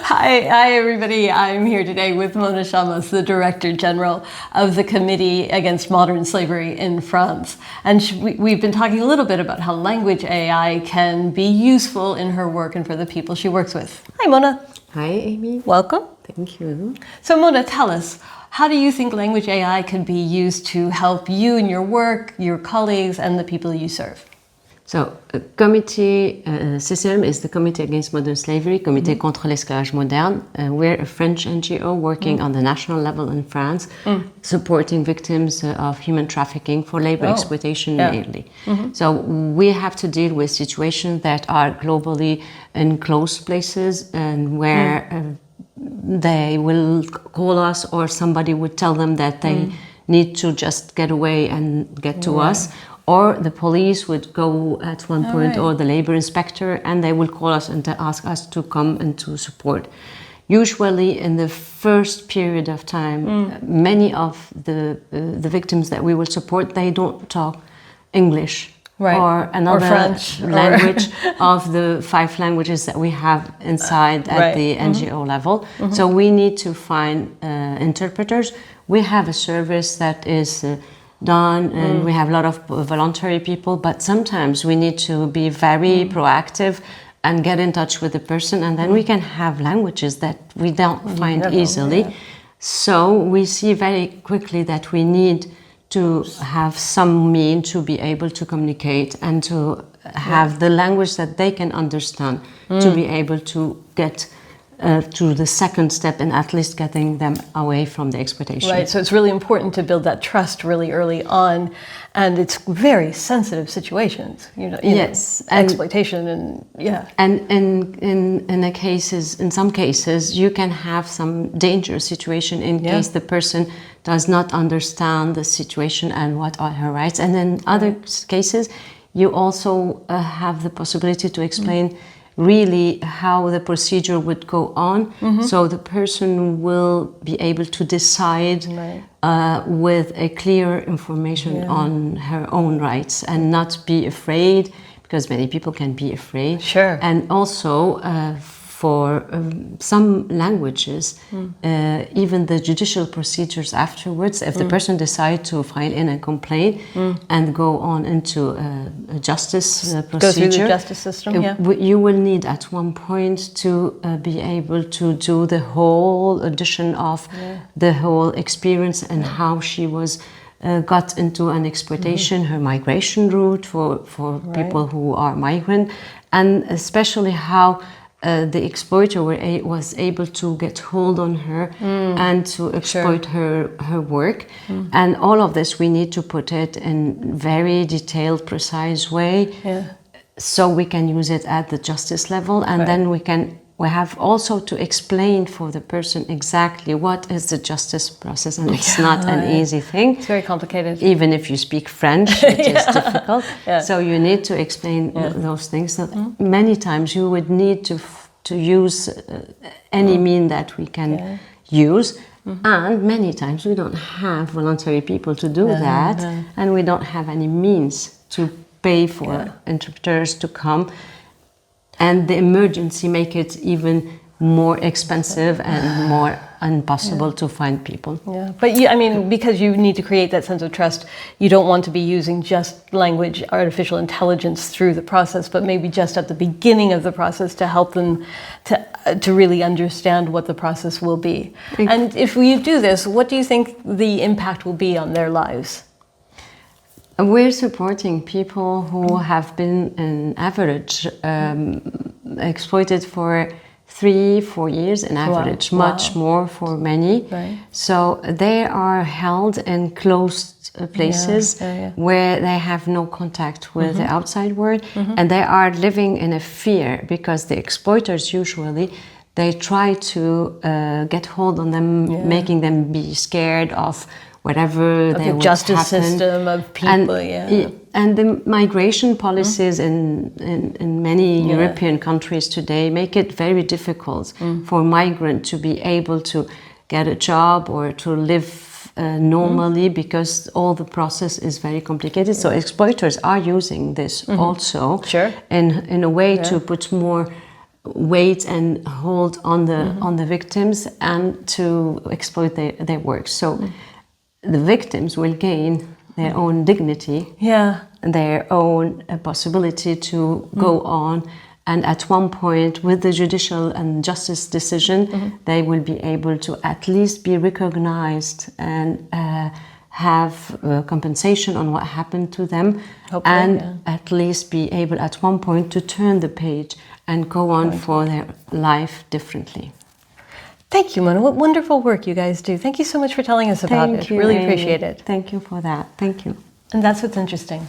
Hi, everybody. I'm here today with Mona Chamass, the Director General of the Committee Against Modern Slavery in France. And we've been talking a little bit about how language AI can be useful in her work and for the people she works with. Hi, Mona. Hi, Amy. Welcome. Thank you. So, Mona, tell us, how do you think language AI can be used to help you in your work, your colleagues, and the people you serve? So, committee system is the Committee Against Modern Slavery, Comité contre l'esclavage moderne. We're a French NGO working on the national level in France, supporting victims of human trafficking for labor exploitation mainly. So we have to deal with situations that are globally enclosed places and where they will call us or somebody would tell them that they need to just get away and get to us. Or the police would go at one point, or the labor inspector, and they will call us and ask us to come and to support. Usually in the first period of time, many of the victims that we will support, they don't talk English or another French, language of the 5 languages that we have inside at the NGO level. So we need to find interpreters. We have a service that is done and we have a lot of voluntary people, but sometimes we need to be very proactive and get in touch with the person, and then we can have languages that we don't find easily. So we see very quickly that we need to have some means to be able to communicate and to have the language that they can understand to be able to get to the second step in at least getting them away from the exploitation. Right, so it's really important to build that trust really early on, and it's very sensitive situations, you know, exploitation and And in some cases, you can have some dangerous situation in case the person does not understand the situation and what are her rights. And in other cases, you also have the possibility to explain really how the procedure would go on, so the person will be able to decide with a clear information on her own rights and not be afraid, because many people can be afraid. Sure. And also for some languages, even the judicial procedures afterwards, if the person decides to file in a complaint and go on into a justice procedure, go through the justice system, you will need at one point to be able to do the whole edition of the whole experience and how she was got into an exploitation, her migration route for people who are migrant, and especially how the exploiter was able to get hold on her and to exploit her work. And all of this we need to put it in very detailed, precise way, so we can use it at the justice level, and then we have also to explain for the person exactly what is the justice process, and it's not an easy thing. It's very complicated. Even if you speak French, it is difficult. So you need to explain those things. So many times you would need to use any mean that we can use. And many times we don't have voluntary people to do that, and we don't have any means to pay for interpreters to come. And the emergency make it even more expensive and more impossible to find people. But I mean, because you need to create that sense of trust, you don't want to be using just language, artificial intelligence through the process, but maybe just at the beginning of the process to help them to really understand what the process will be. And if we do this, what do you think the impact will be on their lives? We're supporting people who have been on average exploited for 3-4 years in average, much more for many. So they are held in closed places where they have no contact with the outside world, and they are living in a fear, because the exploiters usually they try to get hold on them, making them be scared of whatever the justice system of people, and the migration policies in many European countries today make it very difficult for migrants to be able to get a job or to live normally, because all the process is very complicated. So exploiters are using this also in a way to put more wait and hold on the victims and to exploit their work. So the victims will gain their own dignity, their own possibility to go on, and at one point with the judicial and justice decision they will be able to at least be recognized and have compensation on what happened to them. Hopefully, and at least be able at one point to turn the page and go on for their life differently. Thank you, Mona. What wonderful work you guys do. Thank you so much for telling us about it. Really appreciate it. Thank you for that. Thank you. And that's what's interesting.